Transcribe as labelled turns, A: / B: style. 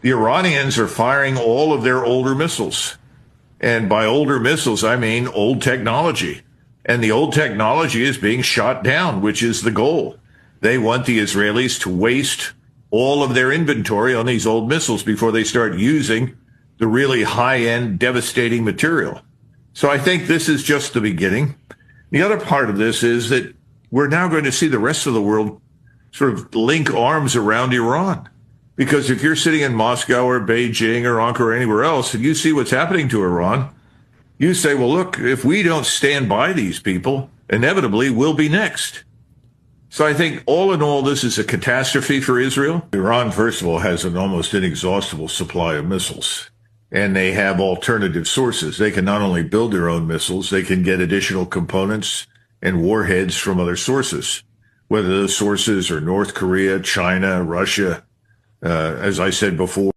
A: The Iranians are firing all of their older missiles. And by older missiles, I mean old technology. And the old technology is being shot down, which is the goal. They want the Israelis to waste all of their inventory on these old missiles before they start using the really high-end, devastating material. So I think this is just the beginning. The other part of this is that we're now going to see the rest of the world sort of link arms around Iran. Because if you're sitting in Moscow or Beijing or Ankara or anywhere else and you see what's happening to Iran, you say, well, look, if we don't stand by these people, inevitably we'll be next. So I think all in all, this is a catastrophe for Israel. Iran, first of all, has an almost inexhaustible supply of missiles, and they have alternative sources. They can not only build their own missiles, they can get additional components and warheads from other sources, whether those sources are North Korea, China, Russia, as I said before.